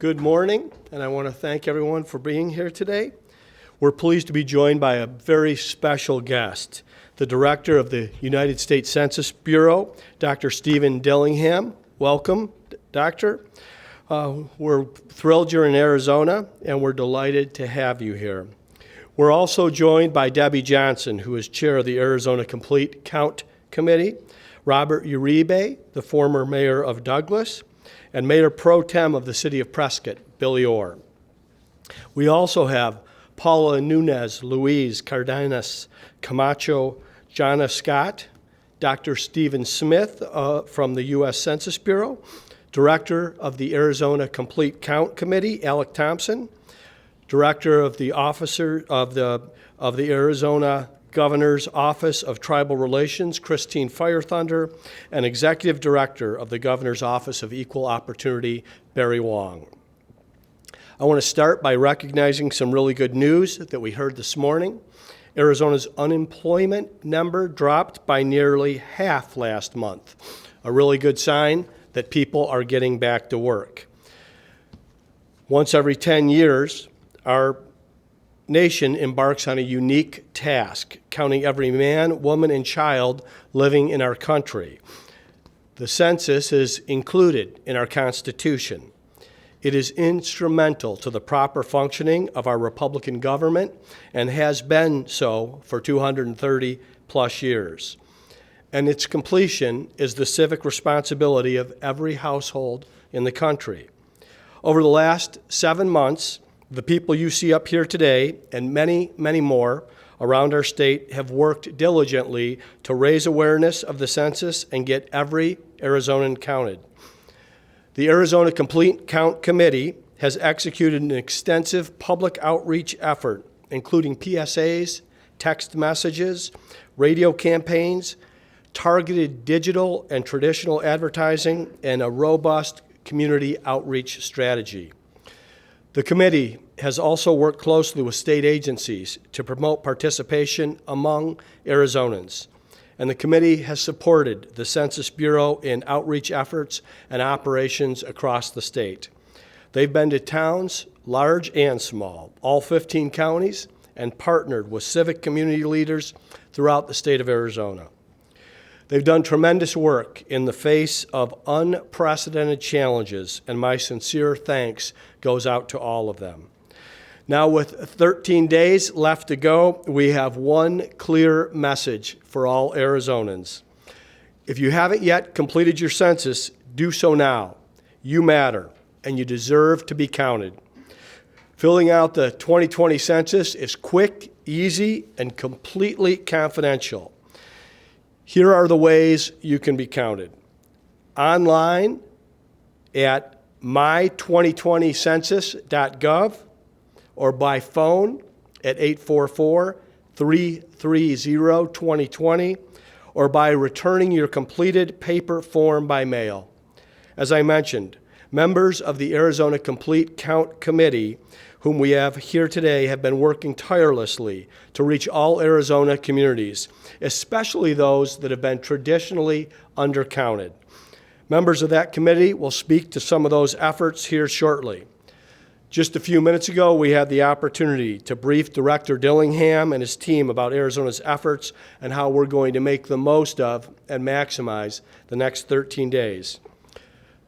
Good morning, and I want to thank everyone for being here today. We're pleased to be joined by a very special guest, the Director of the United States Census Bureau, Dr. Stephen Dillingham. Welcome, Doctor. We're thrilled you're in Arizona, and we're delighted to have you here. We're also joined by Debbie Johnson, who is chair of the Arizona Complete Count Committee, Robert Uribe, the former mayor of Douglas, and Mayor Pro Tem of the City of Prescott, Billy Orr. We also have Paula Nunez, Louise Cardenas Camacho, Jonna Scott, Dr. Stephen Smith from the U.S. Census Bureau, Director of the Arizona Complete Count Committee, Alec Thompson, Director of the the Arizona Governor's Office of Tribal Relations, Christine Firethunder, and Executive Director of the Governor's Office of Equal Opportunity, Barry Wong. I want to start by recognizing some really good news that we heard this morning. Arizona's unemployment number dropped by nearly half last month, a really good sign that people are getting back to work. Once every 10 years, our nation embarks on a unique task, counting every man, woman, and child living in our country. The census is included in our Constitution. It is instrumental to the proper functioning of our Republican government and has been so for 230 plus years. And its completion is the civic responsibility of every household in the country. Over the last 7 months, the people you see up here today, and many, many more around our state, have worked diligently to raise awareness of the census and get every Arizonan counted. The Arizona Complete Count Committee has executed an extensive public outreach effort, including PSAs, text messages, radio campaigns, targeted digital and traditional advertising, and a robust community outreach strategy. The committee has also worked closely with state agencies to promote participation among Arizonans, and the committee has supported the Census Bureau in outreach efforts and operations across the state. They've been to towns, large and small, all 15 counties, and partnered with civic community leaders throughout the state of Arizona. They've done tremendous work in the face of unprecedented challenges, and my sincere thanks goes out to all of them. Now, with 13 days left to go, we have one clear message for all Arizonans. If you haven't yet completed your census, do so now. You matter, and you deserve to be counted. Filling out the 2020 census is quick, easy, and completely confidential. Here are the ways you can be counted. Online at my2020census.gov or by phone at 844-330-2020 or by returning your completed paper form by mail. As I mentioned, members of the Arizona Complete Count Committee, whom we have here today, have been working tirelessly to reach all Arizona communities, especially those that have been traditionally undercounted. Members of that committee will speak to some of those efforts here shortly. Just a few minutes ago, we had the opportunity to brief Director Dillingham and his team about Arizona's efforts and how we're going to make the most of and maximize the next 13 days.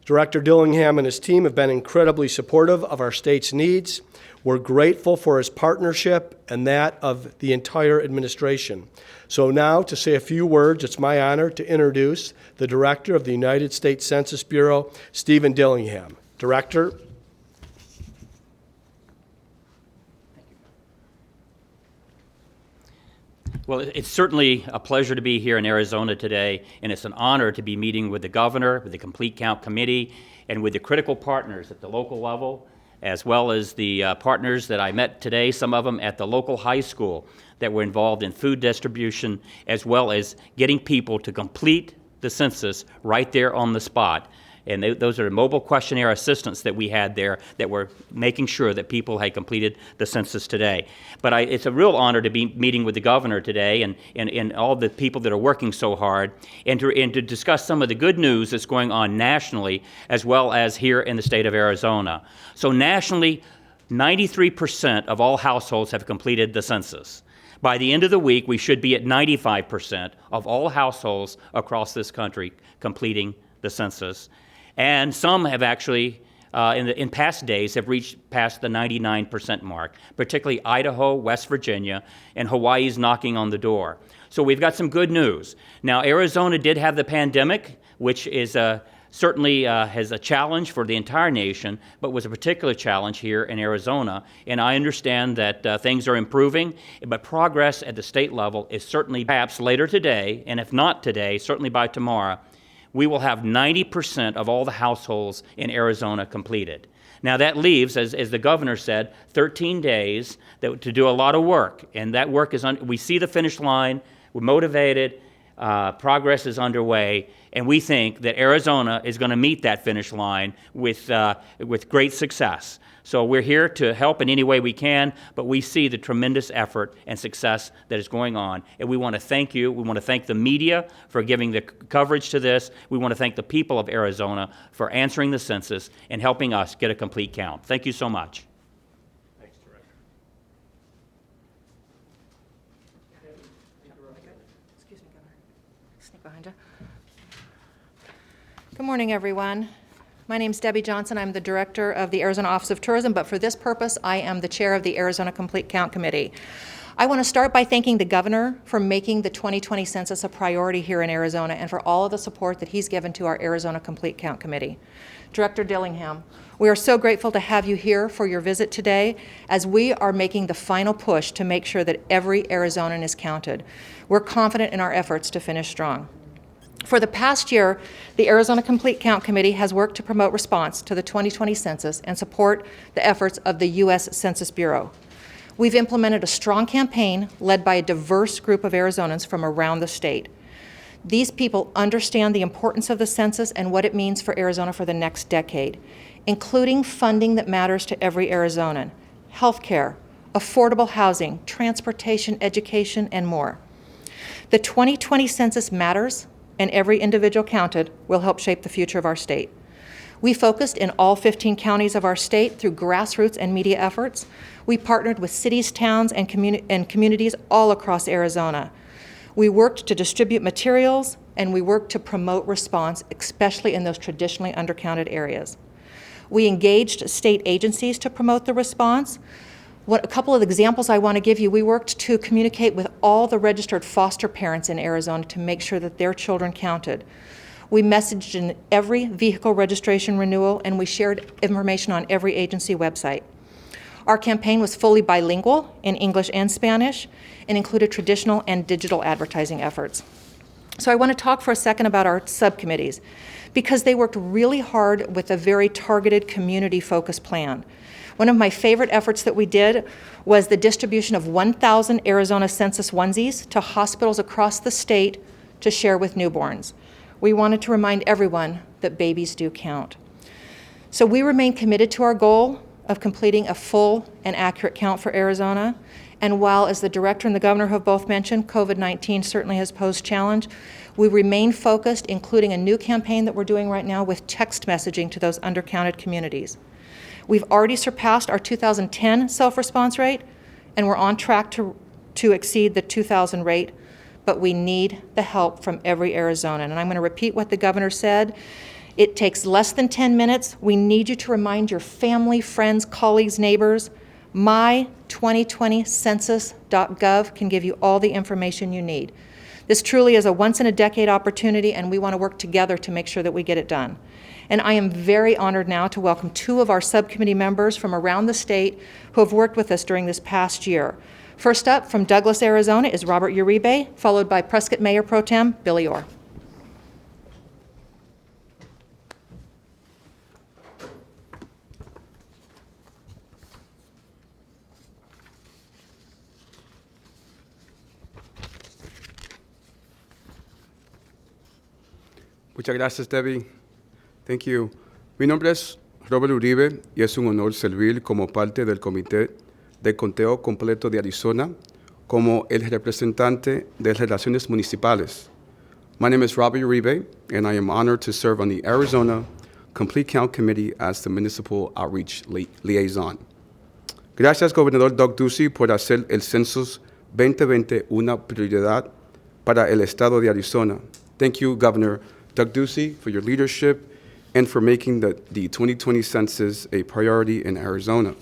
Director Dillingham and his team have been incredibly supportive of our state's needs. We're grateful for his partnership and that of the entire administration. So now, to say a few words, it's my honor to introduce the Director of the United States Census Bureau, Stephen Dillingham. Director. Well, it's certainly a pleasure to be here in Arizona today, and it's an honor to be meeting with the governor, with the Complete Count Committee, and with the critical partners at the local level, as well as the partners that I met today, some of them at the local high school that were involved in food distribution, as well as getting people to complete the census right there on the spot. And those are mobile questionnaire assistants that we had there that were making sure that people had completed the census today. But it's a real honor to be meeting with the governor today and all the people that are working so hard, and to discuss some of the good news that's going on nationally as well as here in the state of Arizona. So nationally, 93% of all households have completed the census. By the end of the week, we should be at 95% of all households across this country completing the census. And some have actually, in past days, have reached past the 99% mark, particularly Idaho, West Virginia, and Hawaii's knocking on the door. So we've got some good news. Now, Arizona did have the pandemic, which is certainly has a challenge for the entire nation, but was a particular challenge here in Arizona. And I understand that things are improving, but progress at the state level is certainly perhaps later today, and if not today, certainly by tomorrow, we will have 90% of all the households in Arizona completed. Now that leaves, as the governor said, 13 days to do a lot of work, and that work is we see the finish line, we're motivated, progress is underway, and we think that Arizona is going to meet that finish line with great success. So we're here to help in any way we can, but we see the tremendous effort and success that is going on, and we want to thank you. We want to thank the media for giving the coverage to this. We want to thank the people of Arizona for answering the census and helping us get a complete count. Thank you so much. Thanks, Director. Excuse me, Governor. Sneak behind you. Good morning, everyone. My name is Debbie Johnson. I'm the director of the Arizona Office of Tourism, but for this purpose, I am the chair of the Arizona Complete Count Committee. I want to start by thanking the governor for making the 2020 census a priority here in Arizona and for all of the support that he's given to our Arizona Complete Count Committee. Director Dillingham, we are so grateful to have you here for your visit today as we are making the final push to make sure that every Arizonan is counted. We're confident in our efforts to finish strong. For the past year, the Arizona Complete Count Committee has worked to promote response to the 2020 census and support the efforts of the U.S. Census Bureau. We've implemented a strong campaign led by a diverse group of Arizonans from around the state. These people understand the importance of the census and what it means for Arizona for the next decade, including funding that matters to every Arizonan, healthcare, affordable housing, transportation, education, and more. The 2020 census matters, and every individual counted will help shape the future of our state. We focused in all 15 counties of our state through grassroots and media efforts. We partnered with cities, towns, and communities all across Arizona. We worked to distribute materials, and we worked to promote response, especially in those traditionally undercounted areas. We engaged state agencies to promote the response. A couple of examples I want to give you, we worked to communicate with all the registered foster parents in Arizona to make sure that their children counted. We messaged in every vehicle registration renewal, and we shared information on every agency website. Our campaign was fully bilingual in English and Spanish and included traditional and digital advertising efforts. So I want to talk for a second about our subcommittees because they worked really hard with a very targeted community-focused plan. One of my favorite efforts that we did was the distribution of 1,000 Arizona Census onesies to hospitals across the state to share with newborns. We wanted to remind everyone that babies do count. So we remain committed to our goal of completing a full and accurate count for Arizona. And while, as the director and the governor have both mentioned, COVID-19 certainly has posed challenge, we remain focused, including a new campaign that we're doing right now with text messaging to those undercounted communities. We've already surpassed our 2010 self-response rate, and we're on track to exceed the 2000 rate, but we need the help from every Arizonan. And I'm going to repeat what the governor said. It takes less than 10 minutes. We need you to remind your family, friends, colleagues, neighbors. My2020census.gov can give you all the information you need. This truly is a once-in-a-decade opportunity, and we want to work together to make sure that we get it done. And I am very honored now to welcome two of our subcommittee members from around the state who have worked with us during this past year. First up, from Douglas, Arizona, is Robert Uribe, followed by Prescott Mayor Pro Tem Billy Orr. Muchas gracias, Debbie. Thank you. Mi nombre es Robert Uribe y es un honor servir como parte del Comité de Conteo Completo de Arizona como el representante de Relaciones Municipales. My name is Robert Uribe, and I am honored to serve on the Arizona Complete Count Committee as the Municipal Outreach Liaison. Gracias, Gobernador Doug Ducey, por hacer el Census 2020 una prioridad para el estado de Arizona. Thank you, Governor Doug Ducey, for your leadership and for making the 2020 census a priority in Arizona.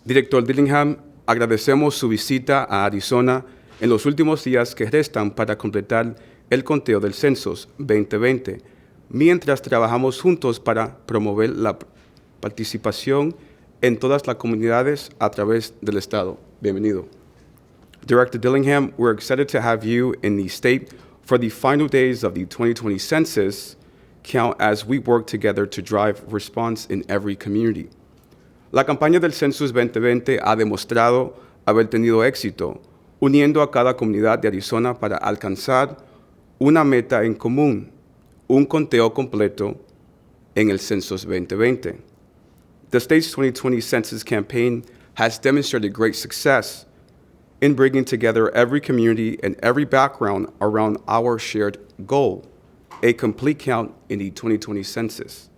Director Dillingham, agradecemos su visita a Arizona en los últimos días que restan para completar el conteo del Census 2020, mientras trabajamos juntos para promover la participación en todas las comunidades a través del Estado. Bienvenido. Director Dillingham, we're excited to have you in the state for the final days of the 2020 census count as we work together to drive response in every community. La campaña del Census 2020 ha demostrado haber tenido éxito, uniendo a cada comunidad de Arizona para alcanzar una meta en común, un conteo completo en el Census 2020. The state's 2020 census campaign has demonstrated great success in bringing together every community and every background around our shared goal, a complete count in the 2020 census.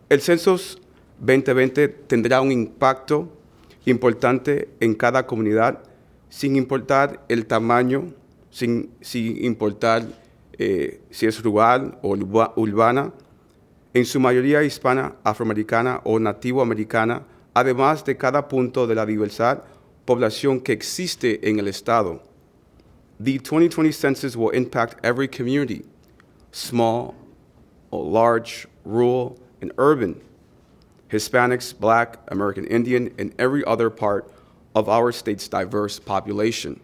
El Census 2020 tendrá un impacto importante en cada comunidad, sin importar el tamaño, sin importar si es rural o urbana, en su mayoría hispana, afroamericana o nativo-americana, además de cada punto de la diversidad población que existe en el estado. The 2020 census will impact every community, small or large, rural and urban, Hispanics, Black, American Indian, and every other part of our state's diverse population.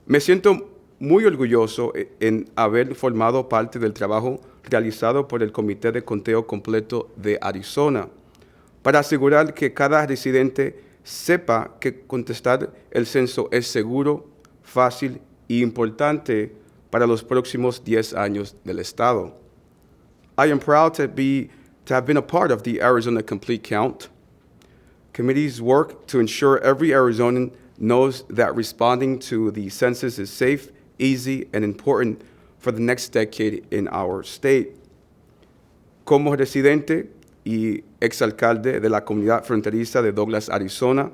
Me siento muy orgulloso en haber formado parte del trabajo realizado por el Comité de Conteo Completo de Arizona para asegurar que cada residente sepa que contestar el censo es seguro, fácil y importante para los próximos 10 años del estado. I am proud to have been a part of the Arizona Complete Count Committee's work to ensure every Arizonan knows that responding to the census is safe, easy, and important for the next decade in our state. Como residente y exalcalde de la comunidad fronteriza de Douglas, Arizona,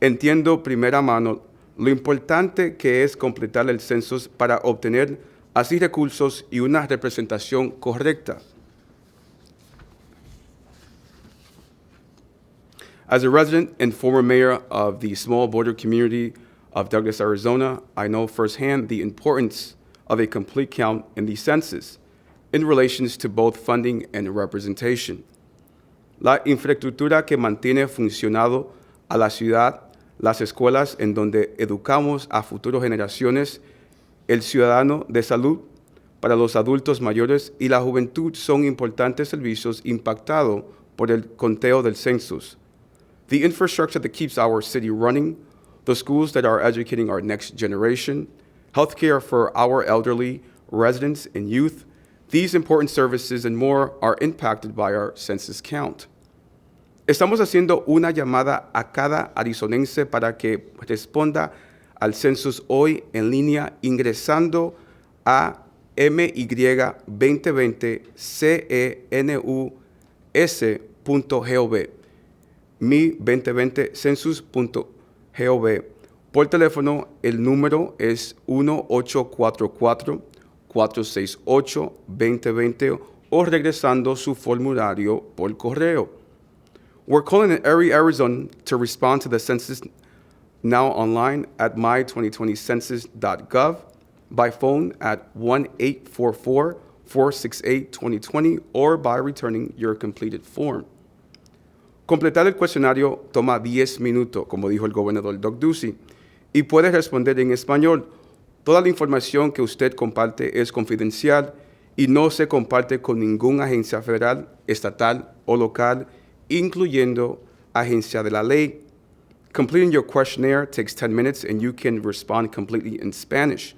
entiendo primera mano lo importante que es completar el census para obtener así recursos y una representación correcta. As a resident and former mayor of the small border community of Douglas, Arizona, I know firsthand the importance of a complete count in the census in relations to both funding and representation. La infraestructura que mantiene funcionado a la ciudad, las escuelas en donde educamos a futuras generaciones, el ciudadano de salud para los adultos mayores y la juventud son importantes servicios impactados por el conteo del census. The infrastructure that keeps our city running, the schools that are educating our next generation, healthcare for our elderly, residents, and youth, these important services and more are impacted by our census count. Estamos haciendo una llamada a cada arizonense para que responda al census hoy en línea ingresando a my2020cenus.gov, mi2020census.gov. Por teléfono, el número es 1-844-468-2020 o regresando su formulario por correo. We're calling on every Arizonan to respond to the census now online at my2020census.gov, by phone at 1-844-468-2020, or by returning your completed form. Completar el cuestionario toma 10 minutos, como dijo el gobernador Doug Ducey, y puede responder en español. Toda la información que usted comparte es confidencial y no se comparte con ninguna agencia federal, estatal o local, incluyendo agencia de la ley. Completing your questionnaire takes 10 minutes and you can respond completely in Spanish.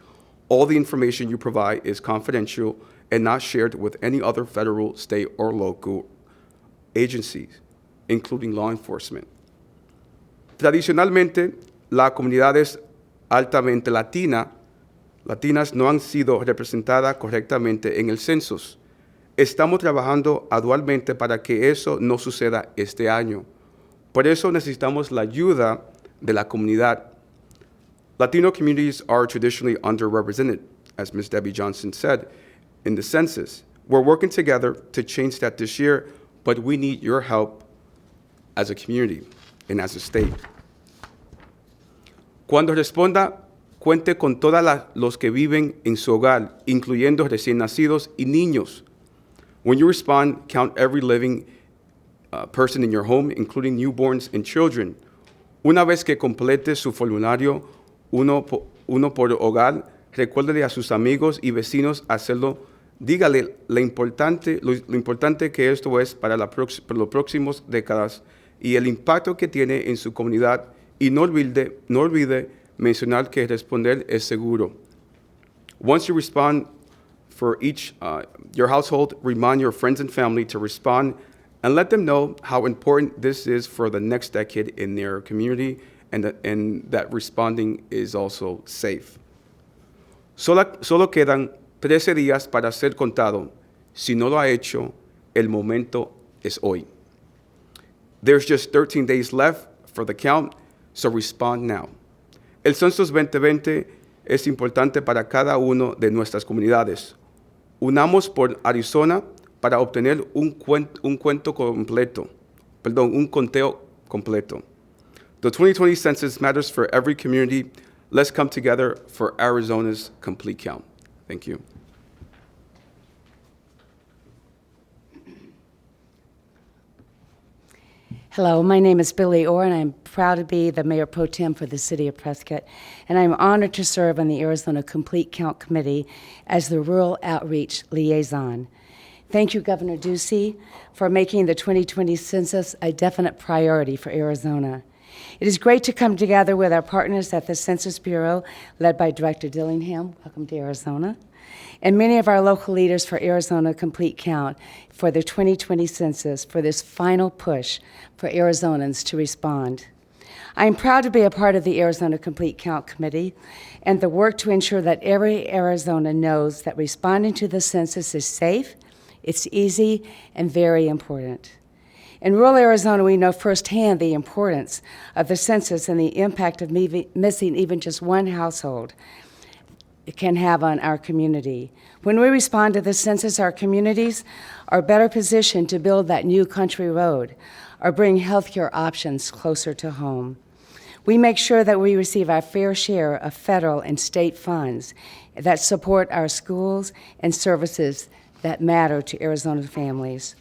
All the information you provide is confidential and not shared with any other federal, state, or local agencies, including law enforcement. Tradicionalmente, las comunidades altamente latinas no han sido representadas correctamente en el census. Estamos trabajando arduamente para que eso no suceda este año. Por eso necesitamos la ayuda de la comunidad. Latino communities are traditionally underrepresented, as Ms. Debbie Johnson said, in the census. We're working together to change that this year, but we need your help as a community and as a state. Cuando responda, cuente con todos los que viven en su hogar, incluyendo recién nacidos y niños. When you respond, count every living person in your home, including newborns and children. Una vez que complete su formulario, uno por hogar, recuérdele a sus amigos y vecinos hacerlo. Dígale lo importante que esto es para los próximos décadas y el impacto que tiene en su comunidad. Y no olvide mencionar que responder es seguro. Once you respond for each your household, remind your friends and family to respond and let them know how important this is for the next decade in their community and that responding is also safe. Solo quedan 13 días para ser contado. Si no lo ha hecho, el momento es hoy. There's just 13 days left for the count, so respond now. El Census 2020 es importante para cada uno de nuestras comunidades. Unamos por Arizona para obtener un conteo completo. The 2020 census matters for every community. Let's come together for Arizona's complete count. Thank you. Hello, my name is Billy Orr, and I'm proud to be the Mayor Pro Tem for the City of Prescott, and I'm honored to serve on the Arizona Complete Count Committee as the Rural Outreach Liaison. Thank you, Governor Ducey, for making the 2020 census a definite priority for Arizona. It is great to come together with our partners at the Census Bureau, led by Director Dillingham. Welcome to Arizona. And many of our local leaders for Arizona Complete Count for the 2020 census for this final push for Arizonans to respond. I am proud to be a part of the Arizona Complete Count Committee and the work to ensure that every Arizona knows that responding to the census is safe, it's easy, and very important. In rural Arizona, we know firsthand the importance of the census and the impact of missing even just one household it can have on our community. When we respond to the census, our communities are better positioned to build that new country road or bring healthcare options closer to home. We make sure that we receive our fair share of federal and state funds that support our schools and services that matter to Arizona families.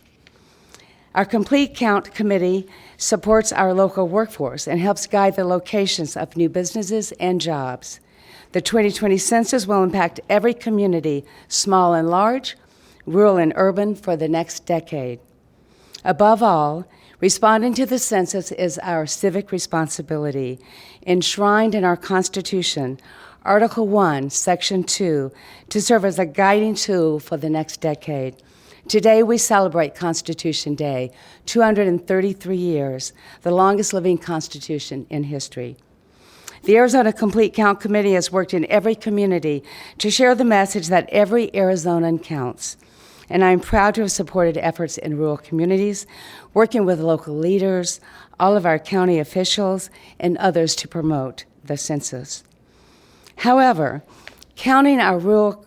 Our Complete Count Committee supports our local workforce and helps guide the locations of new businesses and jobs. The 2020 census will impact every community, small and large, rural and urban, for the next decade. Above all, responding to the census is our civic responsibility, enshrined in our Constitution, Article 1, Section 2, to serve as a guiding tool for the next decade. Today, we celebrate Constitution Day, 233 years, the longest living Constitution in history. The Arizona Complete Count Committee has worked in every community to share the message that every Arizonan counts. And I'm proud to have supported efforts in rural communities, working with local leaders, all of our county officials, and others to promote the census. However, counting our rural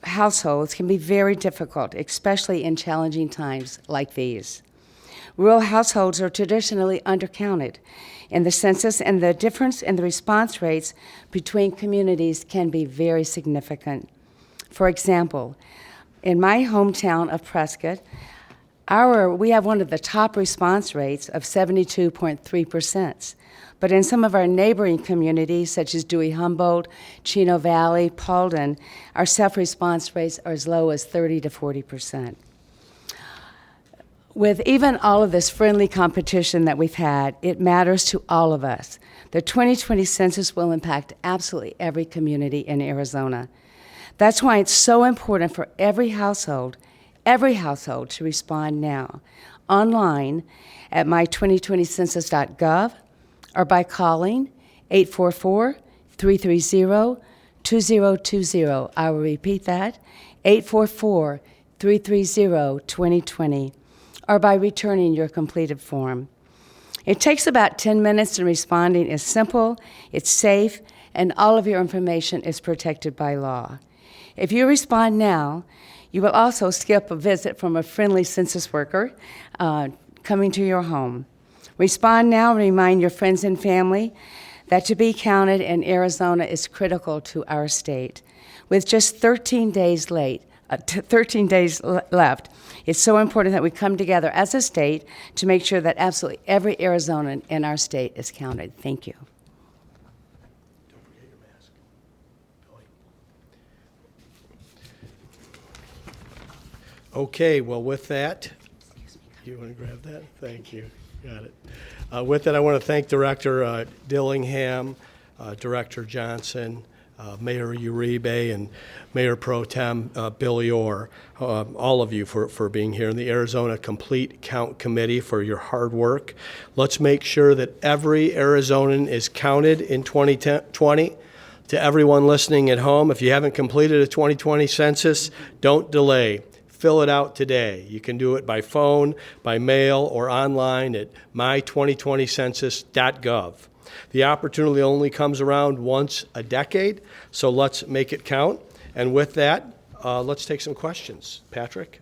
households can be very difficult, especially in challenging times like these. Rural households are traditionally undercounted in the census, and the difference in the response rates between communities can be very significant. For example, in my hometown of Prescott, we have one of the top response rates of 72.3%. But in some of our neighboring communities, such as Dewey Humboldt, Chino Valley, Paulden, our self-response rates are as low as 30 to 40%. With even all of this friendly competition that we've had, it matters to all of us. The 2020 census will impact absolutely every community in Arizona. That's why it's so important for every household to respond now, online at my2020census.gov or by calling 844-330-2020. I will repeat that, 844-330-2020, or by returning your completed form. It takes about 10 minutes, and responding is simple, it's safe, and all of your information is protected by law. If you respond now, you will also skip a visit from a friendly census worker coming to your home. Respond now and remind your friends and family that to be counted in Arizona is critical to our state. With just 13 days left, it's so important that we come together as a state to make sure that absolutely every Arizonan in our state is counted. Thank you. Don't forget your mask. Okay, well, with that, you want to grab that? Thank you. Got it. With that, I want to thank Director Dillingham, Director Johnson, Mayor Uribe, and Mayor Pro Tem Billy Orr, all of you for being here, and the Arizona Complete Count Committee for your hard work. Let's make sure that every Arizonan is counted in 2020. To everyone listening at home, if you haven't completed a 2020 census, don't delay. Fill it out today. You can do it by phone, by mail, or online at my2020census.gov. The opportunity only comes around once a decade, so let's make it count. And with that, let's take some questions. Patrick?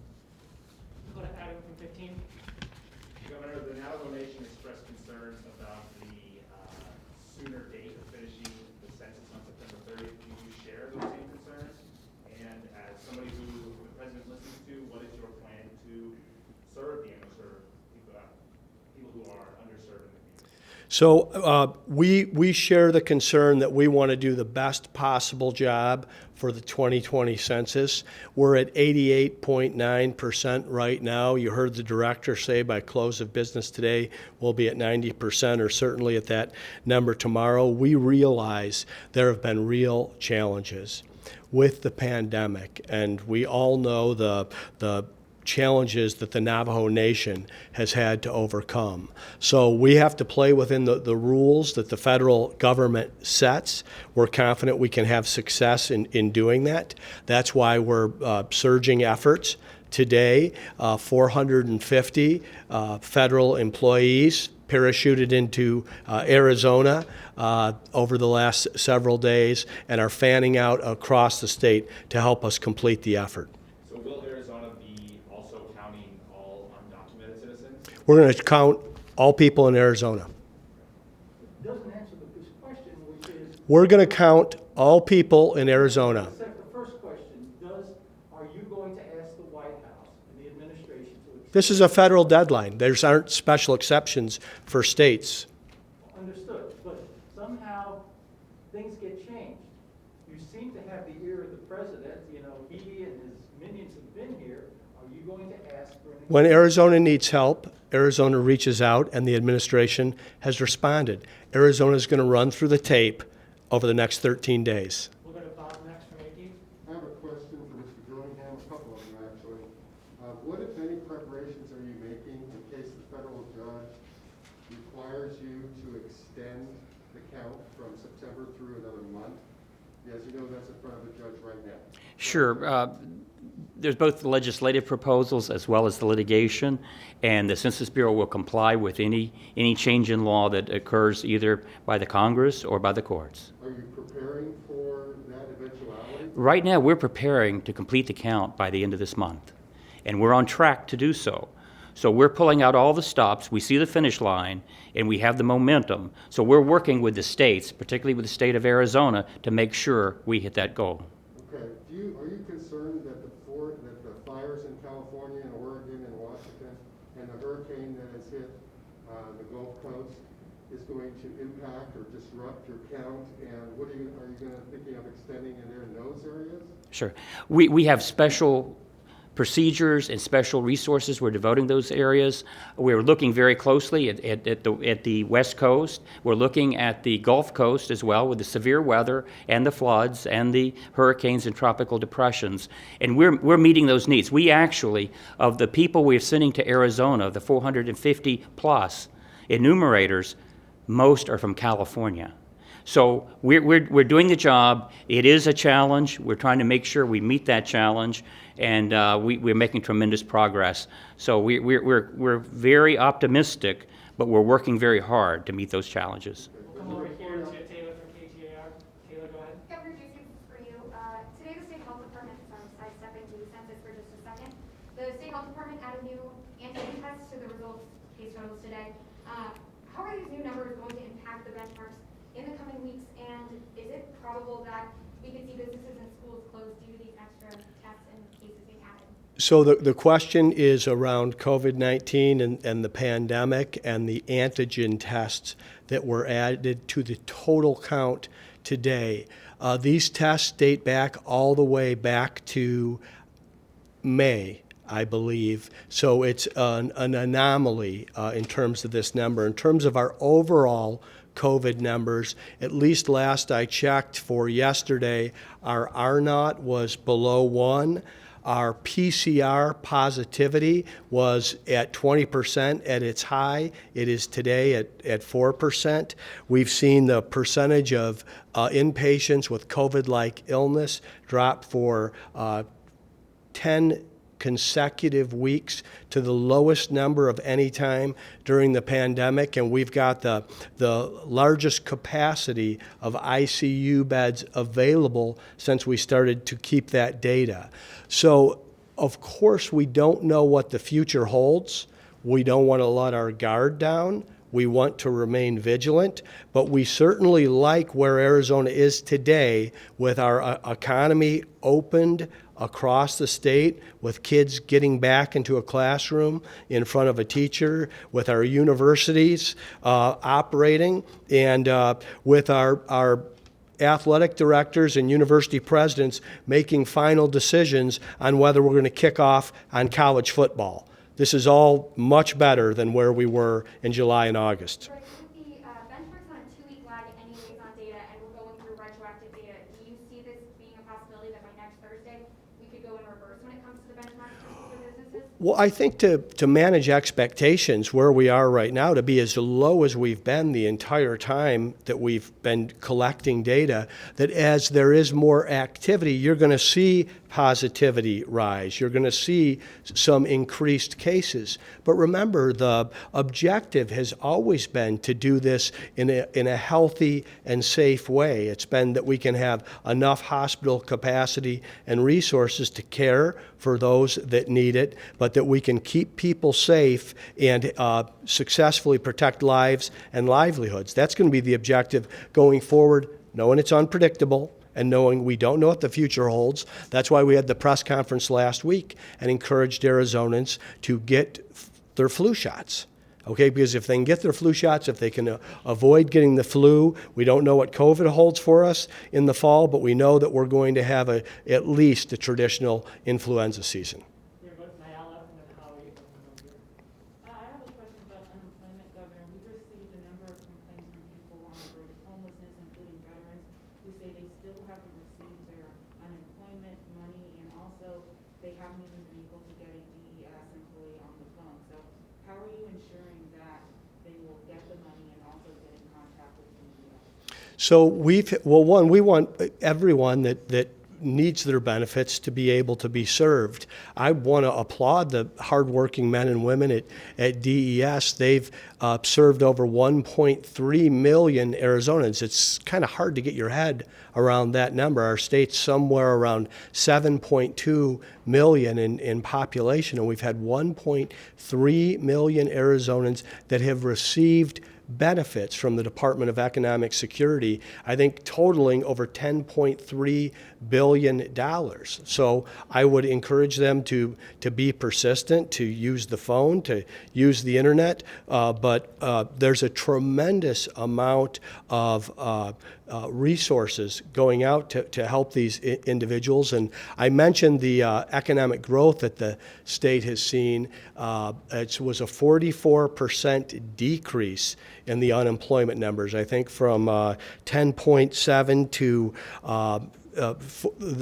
Go to item 15. Governor, the Navajo Nation expressed concerns about the sooner date of finishing the census on September 30th. Do you share those same concerns? And as somebody who the president listens to, what is your plan to serve the underserved people who are underserved in the community? So we share the concern that we want to do the best possible job for the 2020 census. We're at 88.9% right now. You heard the director say by close of business today, we'll be at 90% or certainly at that number tomorrow. We realize there have been real challenges with the pandemic, and we all know the challenges that the Navajo Nation has had to overcome. So we have to play within the rules that the federal government sets. We're confident we can have success in doing that. That's why we're surging efforts. Today, 450 federal employees parachuted into Arizona over the last several days and are fanning out across the state to help us complete the effort. So will Arizona be also counting all undocumented citizens? We're going to count all people in Arizona. Doesn't answer this question, which is, We're going to count all people in Arizona. except the first question, are you going to ask the White House and the administration to This is a federal deadline. There aren't special exceptions for states. understood, but somehow things get changed. You seem to have the ear of the president, he and his minions have been here. Are you going to ask for an When Arizona needs help, Arizona reaches out, and the administration has responded. Arizona is going to run through the tape over the next 13 days. We'll go to Bob next from AD. I have a question for Mr. Dillingham, a couple of them actually. What, if any, preparations are you making in case the federal judge requires you to extend the count from September through another month? As you know, that's in front of the judge right now. Sure. There's both the legislative proposals as well as the litigation, and the Census Bureau will comply with any change in law that occurs either by the Congress or by the courts. Are you preparing for that eventuality? Right now, we're preparing to complete the count by the end of this month, and we're on track to do so. So we're pulling out all the stops. We see the finish line, and we have the momentum. So we're working with the states, particularly with the state of Arizona, to make sure we hit that goal. Okay. Are you concerned that the fires in California and Oregon and Washington and the hurricane that has hit the Gulf Coast is going to impact or disrupt your count? And are you thinking of extending it in those areas? Sure. We have special procedures and special resources we're devoting those areas. We're looking very closely at the West Coast. We're looking at the Gulf Coast as well with the severe weather and the floods and the hurricanes and tropical depressions. And we're meeting those needs. We actually, of the people we're sending to Arizona, the 450 plus enumerators, most are from California. So we're doing the job. It is a challenge. We're trying to make sure we meet that challenge, and we're making tremendous progress. So we're very optimistic, but we're working very hard to meet those challenges. We'll come over here to Taylor from KTAR. Taylor, go ahead. Governor Ducey, this is for you. Today, the State Health Department, sorry, sidestepping to Census for just a second. The State Health Department added new antigen tests to the results case totals today. How are these new numbers going to impact the benchmarks in the coming weeks? And is it probable that we could see businesses and schools closed due to these extra tests and cases being added? So the question is around COVID-19 and the pandemic and the antigen tests that were added to the total count today. These tests date back all the way back to May, I believe. So it's an anomaly in terms of this number. In terms of our overall COVID numbers, at least last I checked for yesterday, our R0 was below 1. Our PCR positivity was at 20% at its high. It is today at 4%. We've seen the percentage of inpatients with COVID-like illness drop for 10 consecutive weeks to the lowest number of any time during the pandemic, and we've got the largest capacity of ICU beds available since we started to keep that data. So, of course, we don't know what the future holds. We don't want to let our guard down. We want to remain vigilant, but we certainly like where Arizona is today with our economy opened across the state, with kids getting back into a classroom in front of a teacher, with our universities operating, and with our athletic directors and university presidents making final decisions on whether we're going to kick off on college football. This is all much better than where we were in July and August. Right, with the benchmarks on a 2-week lag anyways on data, and we're going through retroactive data, do you see this being a possibility that by next Thursday we could go in reverse when it comes to the benchmarks for businesses? Well, I think to manage expectations where we are right now, to be as low as we've been the entire time that we've been collecting data, that as there is more activity, you're going to see positivity rise. You're going to see some increased cases. But remember, the objective has always been to do this in a healthy and safe way. It's been that we can have enough hospital capacity and resources to care for those that need it, but that we can keep people safe and successfully protect lives and livelihoods. That's going to be the objective going forward, knowing it's unpredictable and knowing we don't know what the future holds. That's why we had the press conference last week and encouraged Arizonans to get their flu shots. Okay, because if they can get their flu shots, if they can avoid getting the flu, we don't know what COVID holds for us in the fall, but we know that we're going to have at least a traditional influenza season. I have a question about unemployment, Governor. We've received a number of complaints from people on the verge of homelessness, including veterans, who say they still haven't received their unemployment money, and also they haven't even been able to get a DES employee on the phone. So how are you ensuring that they will get the money and also get in contact with DES? So we want everyone that needs their benefits to be able to be served. I want to applaud the hardworking men and women at DES. They've served over 1.3 million Arizonans. It's kind of hard to get your head around that number. Our state's somewhere around 7.2 million in population, and we've had 1.3 million Arizonans that have received benefits from the Department of Economic Security, I think totaling over $10.3 billion. So I would encourage them to be persistent, to use the phone, to use the internet, but there's a tremendous amount of resources going out to help these individuals. And I mentioned the economic growth that the state has seen. It was a 44% decrease in the unemployment numbers, I think from 10.7 to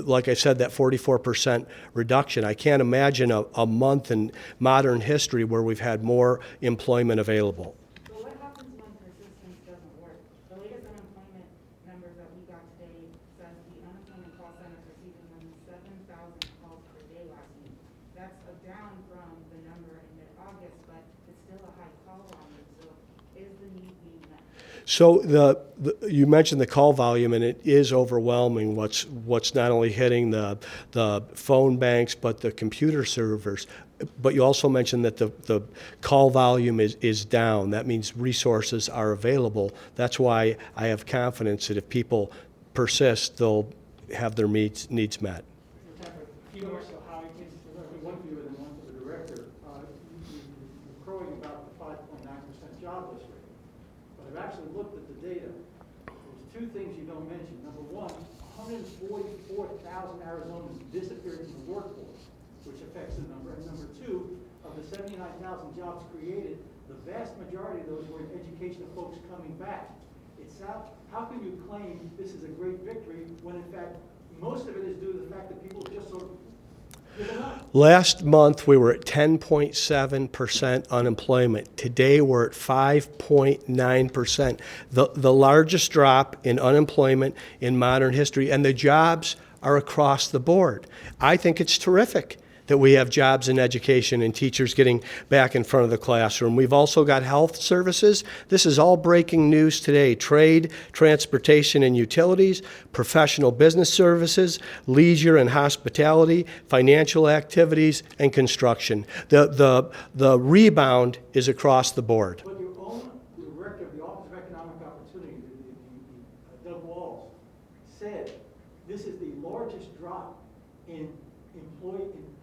like I said, that 44% reduction. I can't imagine a month in modern history where we've had more employment available. So what happens when persistence doesn't work? The latest unemployment numbers that we got today says the unemployment call center is receiving only 7,000 calls per day last week. That's down from the number in mid-August, but it's still a high call volume. So is the need being met? So you mentioned the call volume, and it is overwhelming. What's not only hitting the phone banks, but the computer servers. But you also mentioned that the call volume is down. That means resources are available. That's why I have confidence that if people persist, they'll have their needs met. A few more, so how it gets to one for you and then one for the director. You're crowing about the 5.9% jobless rate. But I've actually looked at the data. There's two things you don't mention. Number one, 144,000 Arizonans disappeared from the workforce, which affects the number. And number two, of the 79,000 jobs created, the vast majority of those were in education of folks coming back. How can you claim this is a great victory when in fact most of it is due to the fact that people just sort of given up? Last month, we were at 10.7% unemployment. Today, we're at 5.9%, the largest drop in unemployment in modern history, and the jobs are across the board. I think it's terrific that we have jobs in education and teachers getting back in front of the classroom. We've also got health services. This is all breaking news today. Trade, transportation and utilities, professional business services, leisure and hospitality, financial activities, and construction. The rebound is across the board. But your own director of the Office of Economic Opportunity, Doug Walls, said this is the largest drop in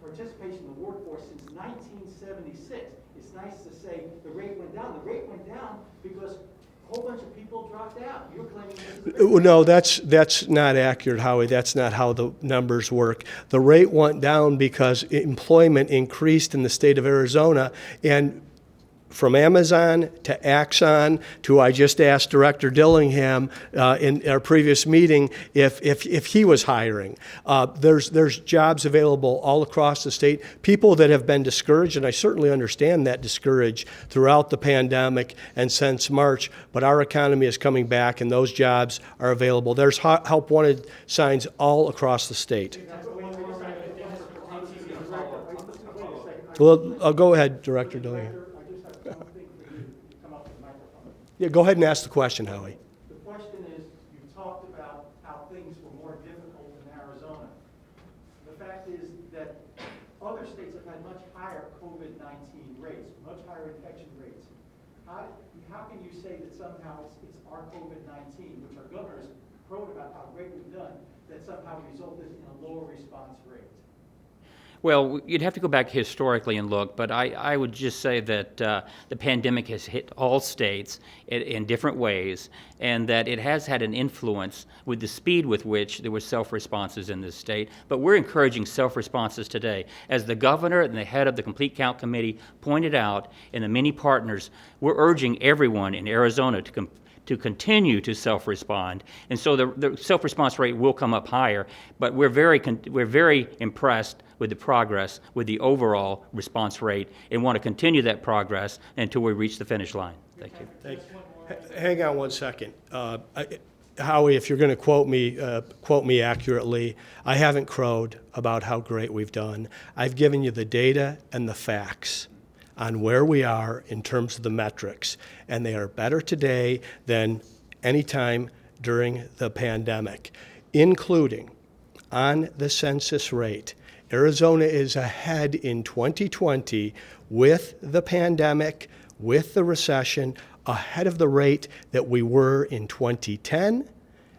participation in the workforce since 1976. It's nice to say the rate went down. The rate went down because a whole bunch of people dropped out. You're claiming this is No, that's not accurate, Howie. That's not how the numbers work. The rate went down because employment increased in the state of Arizona, and from Amazon to Axon to I just asked Director Dillingham in our previous meeting if he was hiring. There's jobs available all across the state. People that have been discouraged, and I certainly understand that discouraged throughout the pandemic and since March, but our economy is coming back and those jobs are available. There's help wanted signs all across the state. Well, go ahead, Director Dillingham. Yeah, go ahead and ask the question, Howie. The question is, you talked about how things were more difficult in Arizona. The fact is that other states have had much higher COVID-19 rates, much higher infection rates. How can you say that somehow it's our COVID-19, which our governor has crowed about how great we've done, that somehow resulted in a lower response rate? Well, you'd have to go back historically and look, but I would just say that the pandemic has hit all states in different ways, and that it has had an influence with the speed with which there were self-responses in this state. But we're encouraging self-responses today. As the governor and the head of the Complete Count Committee pointed out, and the many partners, we're urging everyone in Arizona to continue to self-respond, and so the self-response rate will come up higher. But we're very impressed with the progress, with the overall response rate, and want to continue that progress until we reach the finish line. Thank you. Hang on one second. Howie, if you're going to quote me accurately, I haven't crowed about how great we've done. I've given you the data and the facts on where we are in terms of the metrics, and they are better today than any time during the pandemic, including on the census rate. Arizona is ahead in 2020 with the pandemic, with the recession, ahead of the rate that we were in 2010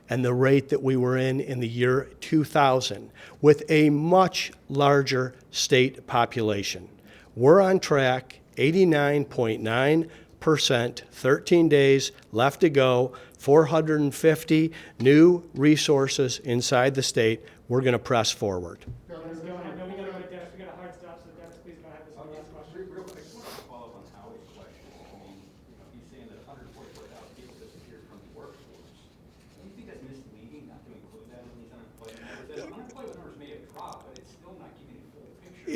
and the rate that we were in the year 2000, with a much larger state population. We're on track. 89.9% 5%, 13 days left to go, 450 new resources inside the state. We're going to press forward. Let's go ahead. No, we gotta go to Dennis. We got a hard stop, so Dennis, please go ahead. This is the last question. Real quick, I just want to follow up on Howie's question. I mean, he's saying that 144,000 people disappeared from the workforce. Do you think that's misleading not to include that in these unemployment numbers? The unemployment numbers may have dropped, but it's still not giving a full picture.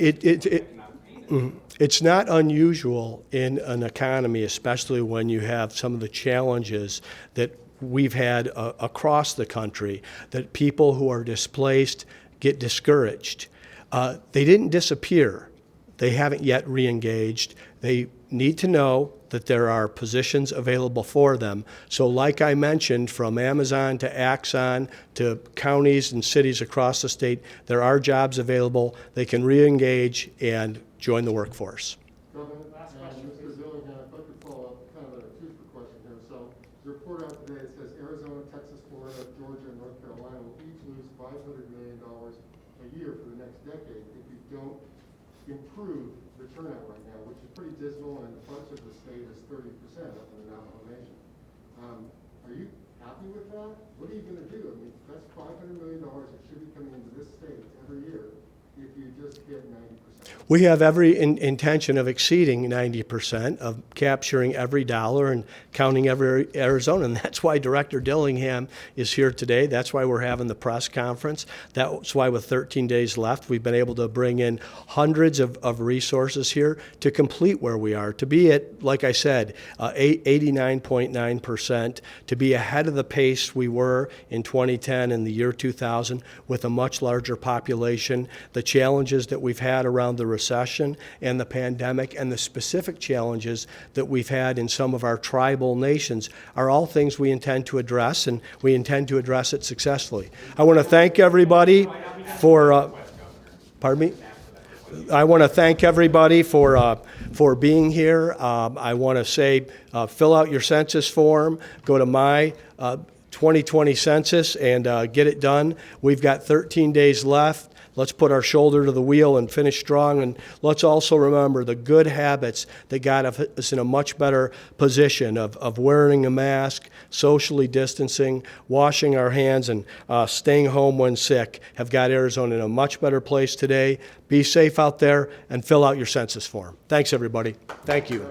It's not unusual in an economy, especially when you have some of the challenges that we've had across the country, that people who are displaced get discouraged. They didn't disappear. They haven't yet re-engaged. They need to know that there are positions available for them. So like I mentioned, from Amazon to Axon to counties and cities across the state, there are jobs available. They can re-engage and join the workforce. Last question, Mr. Dillingham, if I could follow up, kind of a two-for question here. So the report out today, it says Arizona, Texas, Florida, Georgia, and North Carolina will each lose $500 million a year for the next decade if you don't improve the turnout right now, which is pretty dismal, and much of the state is 30% up in the Navajo Nation. Are you happy with that? What are you going to do? I mean, that's $500 million that should be coming into this state every year if you just get 90%. We have every intention of exceeding 90%, of capturing every dollar and counting every Arizona. And that's why Director Dillingham is here today. That's why we're having the press conference. That's why with 13 days left, we've been able to bring in hundreds of resources here to complete where we are, to be at, like I said, 89.9%, to be ahead of the pace we were in 2010 and the year 2000 with a much larger population. The challenges that we've had around the recession and the pandemic and the specific challenges that we've had in some of our tribal nations are all things we intend to address, and we intend to address it successfully. I want to thank everybody for, pardon me? I want to thank everybody for being here. I want to say, fill out your census form, go to my 2020 census and get it done. We've got 13 days left. Let's put our shoulder to the wheel and finish strong. And let's also remember the good habits that got us in a much better position of wearing a mask, socially distancing, washing our hands, and staying home when sick have got Arizona in a much better place today. Be safe out there and fill out your census form. Thanks, everybody. Thank you.